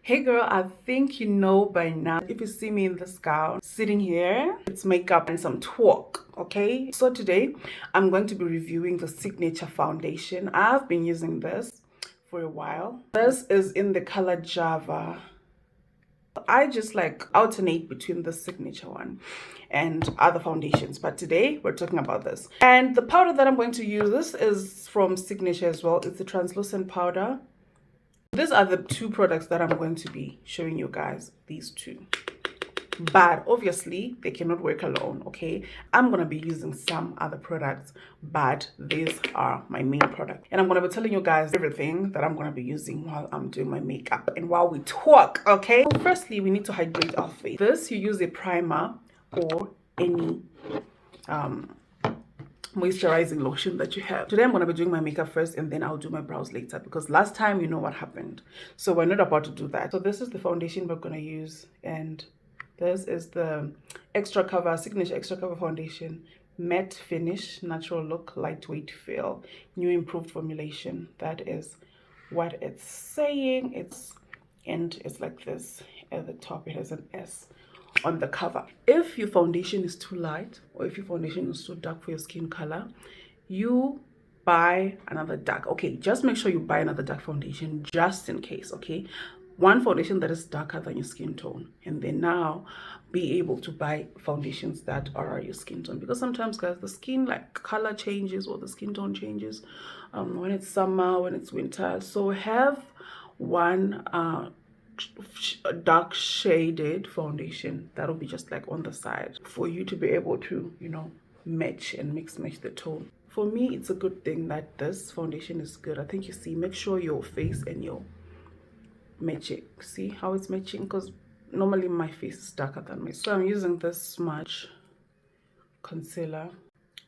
Hey girl, I think you know by now, if you see me in this gown, sitting here, it's makeup and some talk, okay? So today, I'm going to be reviewing the Signature Foundation. I've been using this for a while. This is in the color Java. I just like alternate between the Signature one and other foundations, but today we're talking about this. And the powder that I'm going to use, this is from Signature as well. It's the translucent powder. These are the two products that I'm going to be showing you guys, these two. But obviously, they cannot work alone, okay? I'm going to be using some other products, but these are my main product. And I'm going to be telling you guys everything that I'm going to be using while I'm doing my makeup and while we talk, okay? So firstly, we need to hydrate our face. This, you use a primer or any moisturizing lotion that you have. Today I'm going to be doing my makeup first and then I'll do my brows later, because last time you know what happened. So we're not about to do that. So this is the foundation we're going to use, and this is the Signature Extra Cover Foundation, matte finish, natural look, lightweight feel, new improved formulation. That is what it's saying. And it's like this. At the top it has an S on the cover. If your foundation is too light or if your foundation is too dark for your skin color, you buy another dark. Okay, just make sure you buy another dark foundation just in case, okay? One foundation that is darker than your skin tone, and then now be able to buy foundations that are your skin tone, because sometimes, guys, the skin like color changes or the skin tone changes when it's summer, when it's winter. So have one dark shaded foundation that'll be just like on the side for you to be able to, you know, match and match the tone. For me, it's a good thing that this foundation is good. I think you see, make sure your face and your matching. See how it's matching? Because normally my face is darker than me. So I'm using this smudge concealer.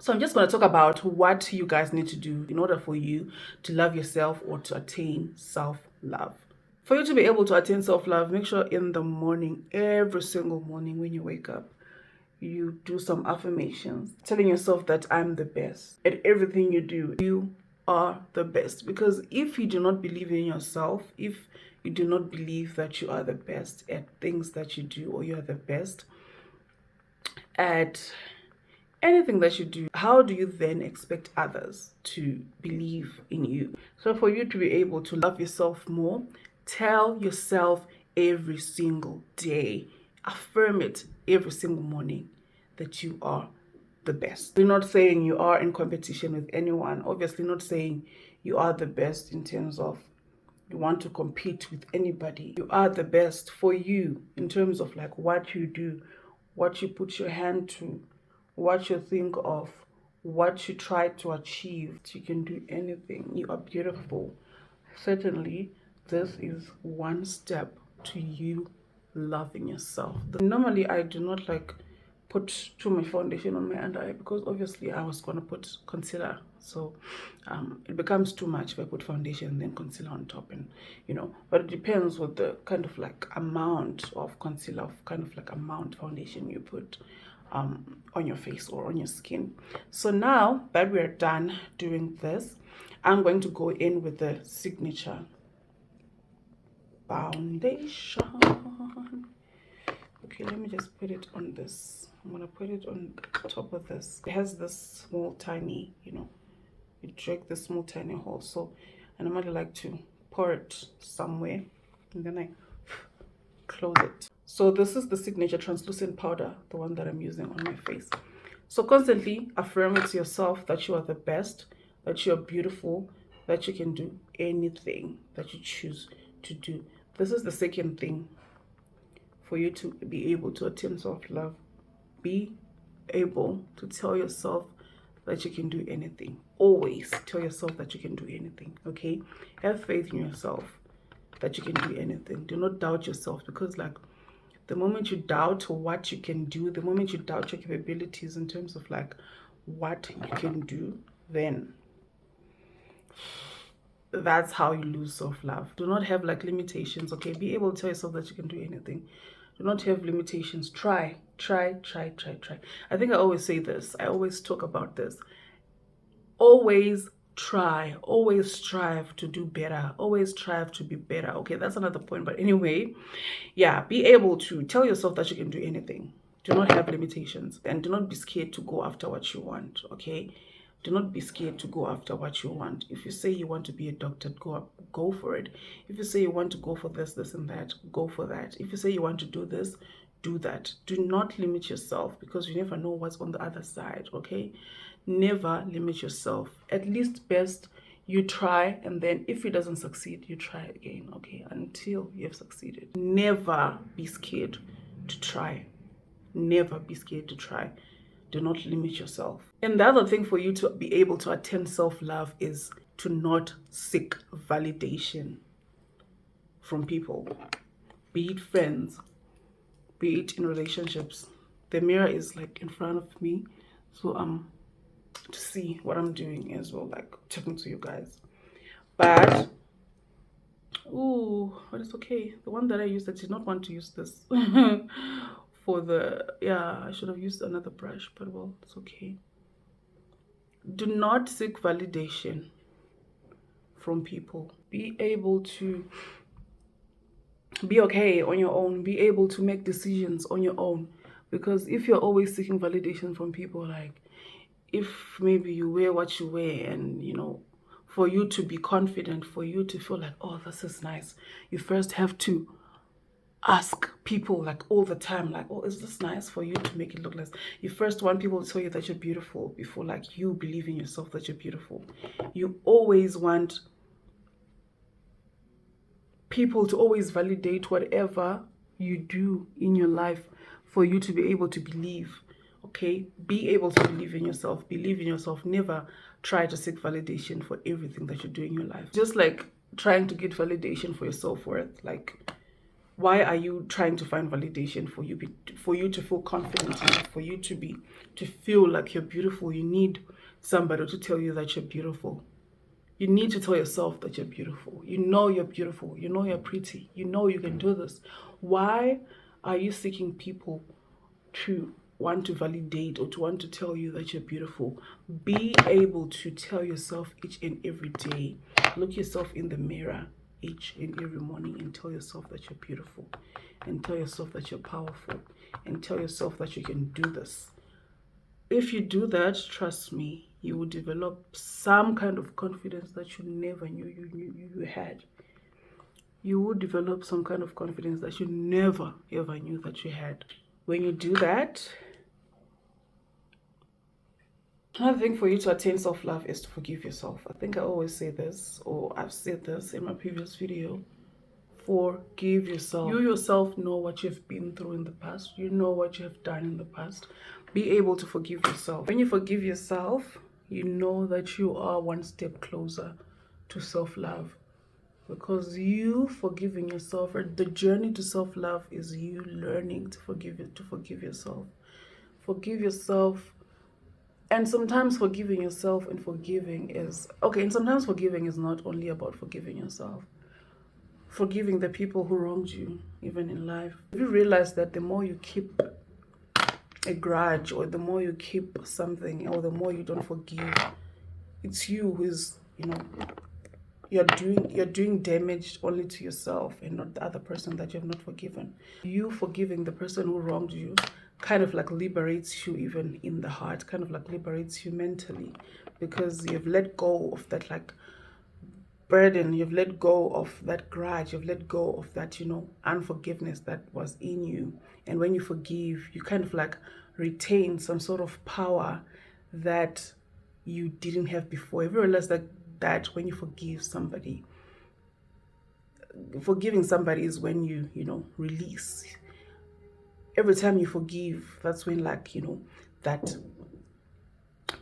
So I'm just going to talk about what you guys need to do in order for you to love yourself or to attain self-love. For you to be able to attain self-love, make sure in the morning, every single morning when you wake up, you do some affirmations, telling yourself that I'm the best at everything you do. You are the best. Because if you do not believe in yourself, if you do not believe that you are the best at things that you do, or you are the best at anything that you do, how do you then expect others to believe in you? So for you to be able to love yourself more, tell yourself every single day, affirm it every single morning, that you are the best. We're not saying you are in competition with anyone. Obviously not saying you are the best in terms of you want to compete with anybody. You are the best for you in terms of like what you do, what you put your hand to, what you think of, what you try to achieve. You can do anything. You are beautiful. Certainly, this is one step to you loving yourself. Normally, I do not like put too much foundation on my under eye, because obviously I was going to put concealer. So it becomes too much if I put foundation and then concealer on top, and you know, but it depends with the kind of like amount of concealer, kind of like amount foundation you put on your face or on your skin. So now that we're done doing this, I'm going to go in with the Signature Foundation. Okay, let me just put it on this. I'm gonna put it on top of this. It has this small tiny, you know, you drag the small tiny hole. So I normally like to pour it somewhere and then I close it. So this is the Signature translucent powder, the one that I'm using on my face. So constantly affirm it to yourself that you are the best, that you're beautiful, that you can do anything that you choose to do. This is the second thing for you to be able to attain self-love. Be able to tell yourself that you can do anything. Always tell yourself that you can do anything, okay? Have faith in yourself that you can do anything. Do not doubt yourself, because like the moment you doubt what you can do, the moment you doubt your capabilities in terms of like what you can do, then that's how you lose self-love. Do not have like limitations, okay? Be able to tell yourself that you can do anything. Do not have limitations. Try. I think I always say this. I always talk about this. Always try, always strive to do better, always strive to be better. Okay, that's another point, but anyway, yeah, be able to tell yourself that you can do anything. Do not have limitations, and do not be scared to go after what you want. Okay, do not be scared to go after what you want. If you say you want to be a doctor, go for it. If you say you want to go for this and that, go for that. If you say you want to do this, do that. Do not limit yourself, because you never know what's on the other side. Okay, never limit yourself. At least best you try, and then if it doesn't succeed, you try again. Okay, until you have succeeded. Never be scared to try. Never be scared to try. Do not limit yourself. And the other thing for you to be able to attain self-love is to not seek validation from people, be it friends, be it in relationships. The mirror is like in front of me, so to see what I'm doing as well, like talking to you guys. But but it's okay. The one that I used, I did not want to use this for the, I should have used another brush, but well, it's okay. Do not seek validation from people. Be able to be okay on your own. Be able to make decisions on your own. Because if you're always seeking validation from people, like if maybe you wear what you wear, and for you to be confident, for you to feel like, oh, this is nice, you first have to ask people like all the time, like, oh, is this nice, for you to make it look nice. You first want people to tell you that you're beautiful before like you believe in yourself that you're beautiful. You always want people to always validate whatever you do in your life for you to be able to believe. Okay, be able to believe in yourself. Believe in yourself. Never try to seek validation for everything that you do in your life. Just like trying to get validation for your self-worth. Like, why are you trying to find validation for you to feel confident enough, for you to feel like you're beautiful? You need somebody to tell you that you're beautiful. You need to tell yourself that you're beautiful. You know you're beautiful. You know you're pretty. You know you can do this. Why are you seeking people to want to validate or to want to tell you that you're beautiful? Be able to tell yourself each and every day. Look yourself in the mirror each and every morning and tell yourself that you're beautiful, and tell yourself that you're powerful, and tell yourself that you can do this. If you do that, trust me, you will develop some kind of confidence that you never knew you had. You will develop some kind of confidence that you never ever knew that you had. When you do that, another thing for you to attain self-love is to forgive yourself. I think I always say this, or I've said this in my previous video. Forgive yourself. You yourself know what you've been through in the past. You know what you have done in the past. Be able to forgive yourself. When you forgive yourself, you know that you are one step closer to self-love. Because you forgiving yourself, or the journey to self-love is you learning to forgive yourself. Forgive yourself. And sometimes forgiving yourself and forgiving is okay, and sometimes forgiving is not only about forgiving yourself. Forgiving the people who wronged you, even in life. If you realize that the more you keep a grudge, or the more you keep something, or the more you don't forgive, it's you who's, you're doing damage only to yourself and not the other person that you have not forgiven. You forgiving the person who wronged you kind of like liberates you even in the heart, kind of like liberates you mentally, because you've let go of that like burden, you've let go of that grudge, you've let go of that, unforgiveness that was in you. And when you forgive, you kind of like retain some sort of power that you didn't have before. Have you realized that when you forgive somebody, forgiving somebody is when you release. Every time you forgive, that's when that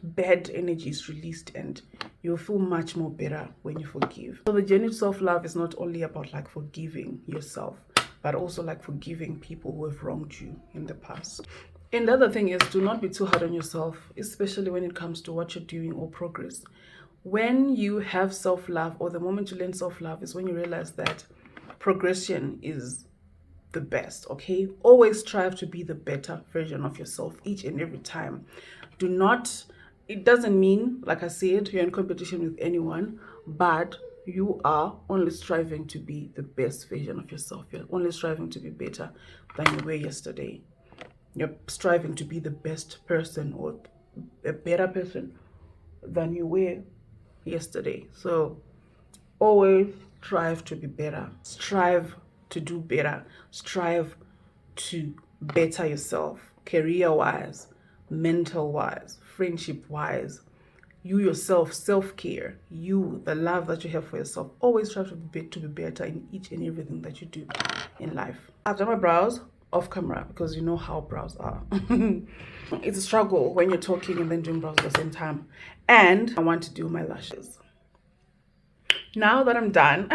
bad energy is released, and you'll feel much more better when you forgive. So the journey to self-love is not only about like forgiving yourself, but also like forgiving people who have wronged you in the past. And the other thing is, do not be too hard on yourself, especially when it comes to what you're doing or progress. When you have self-love, or the moment you learn self-love, is when you realize that progression is the best. Okay, always strive to be the better version of yourself each and every time. Do not it doesn't mean, like I said, you're in competition with anyone, but you are only striving to be the best version of yourself. You're only striving to be better than you were yesterday. You're striving to be the best person or a better person than you were yesterday. So always strive to be better. Strive to do better. Strive to better yourself, career-wise, mental-wise, friendship-wise. You yourself, self-care, you, the love that you have for yourself. Always strive to be better in each and everything that you do in life. I've done my brows off camera because you know how brows are. It's a struggle when you're talking and then doing brows at the same time. And I want to do my lashes. Now that I'm done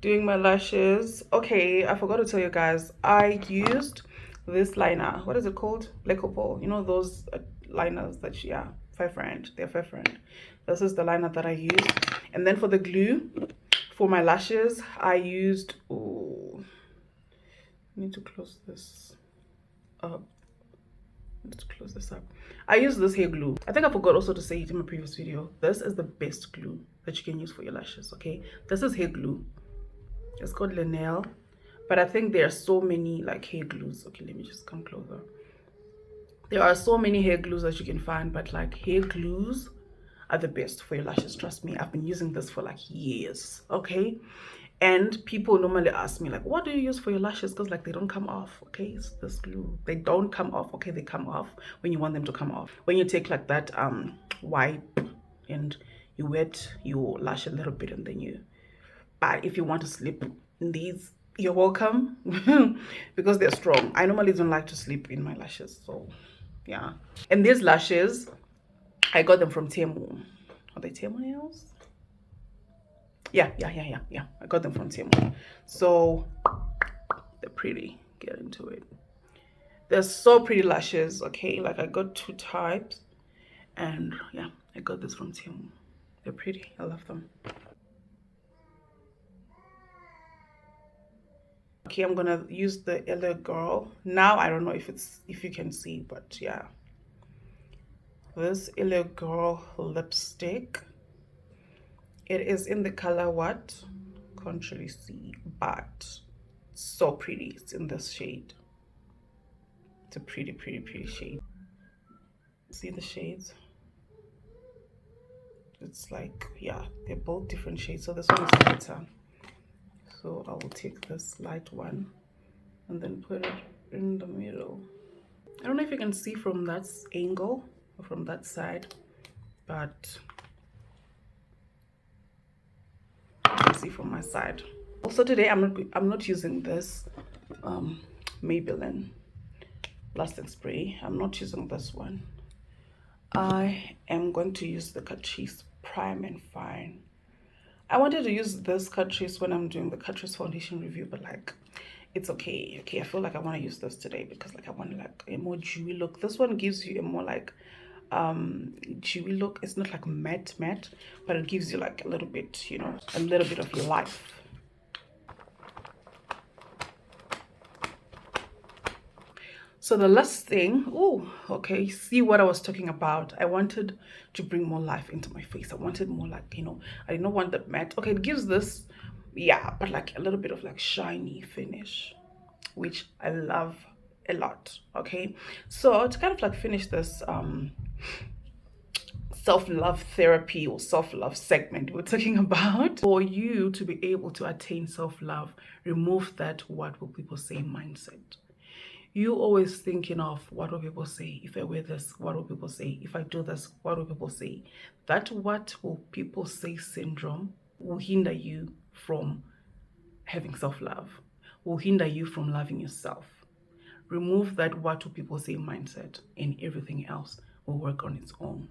doing my lashes, okay, I forgot to tell you guys, I used this liner. What is it called? Black Opal. You know those liners that, yeah, $5. They're $5. This is the liner that I used. And then for the glue for my lashes, I used, oh, I need to close this up. Let's close this up. I use this hair glue. I think I forgot also to say it in my previous video. This is the best glue that you can use for your lashes, okay? This is hair glue. It's called Linnell, but I think there are so many like hair glues. Okay, let me just come closer. There are so many hair glues that you can find, but like hair glues are the best for your lashes. Trust me, I've been using this for like years, okay? And people normally ask me like, what do you use for your lashes? Because like they don't come off, okay? It's this glue. They don't come off, okay? They come off when you want them to come off. When you take like that wipe and you wet your lash a little bit and then you, but if you want to sleep in these, you're welcome because they're strong. I normally don't like to sleep in my lashes, so yeah. And these lashes, I got them from Temu. Are they Temu nails? Yeah. I got them from Temu. So they're pretty. Get into it. They're so pretty lashes, okay? Like I got 2 types, and yeah, I got this from Temu. They're pretty. I love them. Okay, I'm gonna use the Yellow Girl. Now I don't know if you can see, but yeah. This Yellow Girl lipstick. It is in the color what? Can't really see, but so pretty. It's in this shade. It's a pretty shade. See the shades? It's like, yeah, they're both different shades. So this one is lighter. So I will take this light one and then put it in the middle. I don't know if you can see from that angle or from that side, but you can see from my side. Also today I'm not using this Maybelline plastic spray. I'm not using this one. I am going to use the Catrice Prime and Fine. I wanted to use this Catrice when I'm doing the Catrice foundation review, but like it's okay. Okay, I feel like I want to use this today because like I want like a more dewy look. This one gives you a more like dewy look. It's not like matte, but it gives you like a little bit, you know, a little bit of life. So the last thing, oh, okay, see what I was talking about. I wanted to bring more life into my face. I wanted more like, you know, I did not want that matte. Okay, it gives this, yeah, but like a little bit of like shiny finish, which I love a lot, okay? So to kind of like finish this self-love therapy or self-love segment we're talking about, for you to be able to attain self-love, remove that what will people say mindset. You always thinking of what will people say if I wear this, what will people say if I do this, what will people say. That what will people say syndrome will hinder you from having self-love, will hinder you from loving yourself. Remove that what will people say mindset and everything else will work on its own.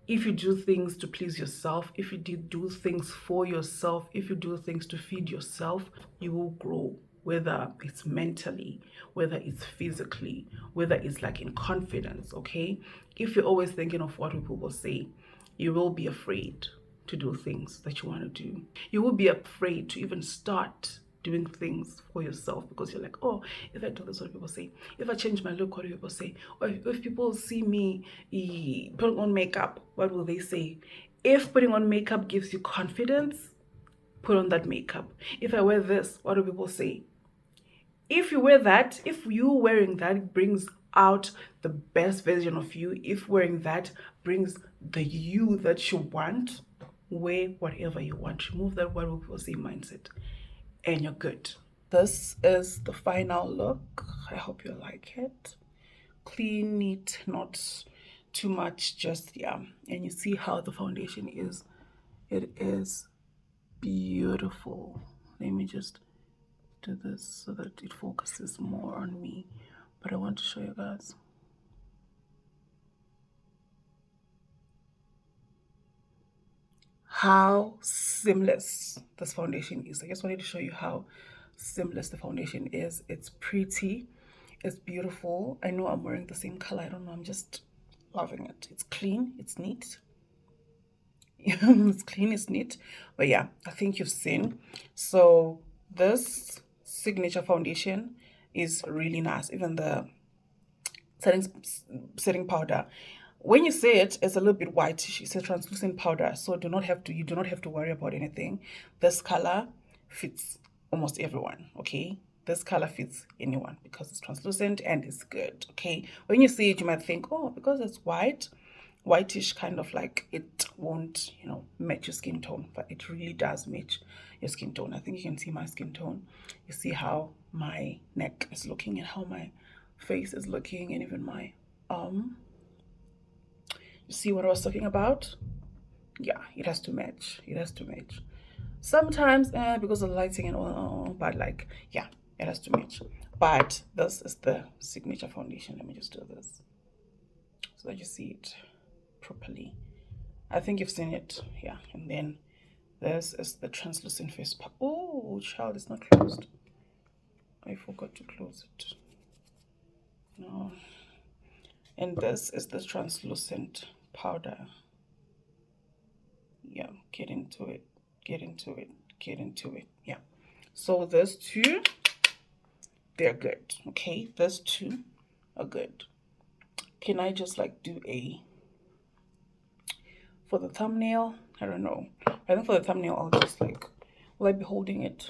If you do things to please yourself, if you do things for yourself, if you do things to feed yourself, you will grow. Whether it's mentally, whether it's physically, whether it's like in confidence, okay? If you're always thinking of what people will say, you will be afraid to do things that you want to do. You will be afraid to even start doing things for yourself because you're like, oh, if I do this, what do people say? If I change my look, what do people say? Or if people see me putting on makeup, what will they say? If putting on makeup gives you confidence, put on that makeup. If I wear this, what do people say? If you wear that, if you wearing that brings out the best version of you, if wearing that brings the you that you want, wear whatever you want. Remove that what will people say mindset and you're good. This is the final look. I hope you like it. Clean, neat, not too much, just yeah. And you see how the foundation is. It is beautiful. Let me just do this so that it focuses more on me, but I want to show you guys. How seamless this foundation is. I just wanted to show you how seamless the foundation is. It's pretty, it's beautiful. I know I'm wearing the same color, I don't know, I'm just loving it. It's clean, it's neat. It's clean, it's neat. But yeah, I think you've seen. So this signature foundation is really nice. Even the setting powder, when you see it, it's a little bit whitish. It's a translucent powder, so you do not have to worry about anything. This color fits almost everyone. Okay, this color fits anyone because it's translucent and it's good. Okay, when you see it, you might think, oh, because it's whitish, kind of like it won't, you know, match your skin tone, but it really does match your skin tone. I think you can see my skin tone. You see how my neck is looking and how my face is looking, and even my arm. You see what I was talking about? Yeah, it has to match. It has to match. Sometimes because of lighting and all, but like, yeah, it has to match. But this is the signature foundation. Let me just do this so that you see it properly. I think you've seen it. Yeah, and then this is the translucent face part. Oh, child, it's not closed. I forgot to close it. No. And this is the translucent powder. Yeah, get into it, get into it, get into it. Yeah, so those two, they're good. Okay, those two are good. Can I just like do a, for the thumbnail, I don't know, I think for the thumbnail I'll just like, will I be holding it?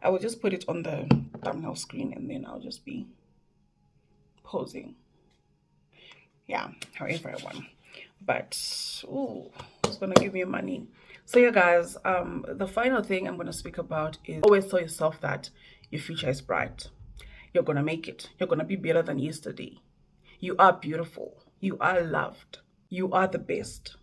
I will just put it on the thumbnail screen and then I'll just be posing. Yeah, however I want. But ooh, it's gonna give me money. So yeah, guys, the final thing I'm gonna speak about is always tell yourself that your future is bright. You're gonna make it. You're gonna be better than yesterday. You are beautiful. You are loved. You are the best.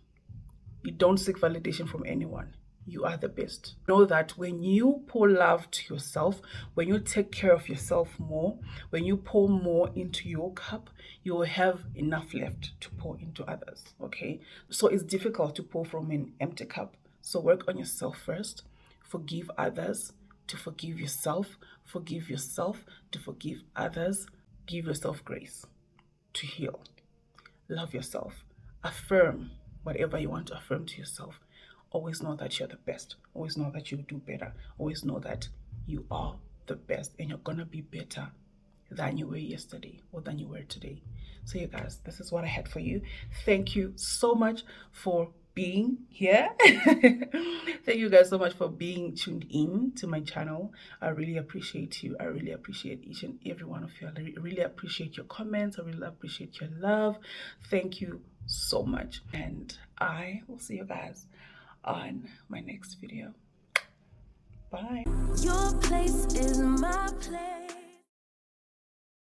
You don't seek validation from anyone. You are the best. Know that when you pour love to yourself, when you take care of yourself more, when you pour more into your cup, you will have enough left to pour into others. Okay, so it's difficult to pour from an empty cup. So work on yourself first. Forgive others to forgive yourself. Forgive yourself to forgive others. Give yourself grace to heal. Love yourself. Affirm whatever you want to affirm to yourself. Always know that you're the best. Always know that you do better. Always know that you are the best and you're gonna be better than you were yesterday or than you were today. So you guys, this is what I had for you. Thank you so much for being here. Thank you guys so much for being tuned in to my channel. I really appreciate you. I really appreciate each and every one of you. I really appreciate your comments. I really appreciate your love. Thank you so much, and I will see you guys on my next video. Bye. Your place is my place.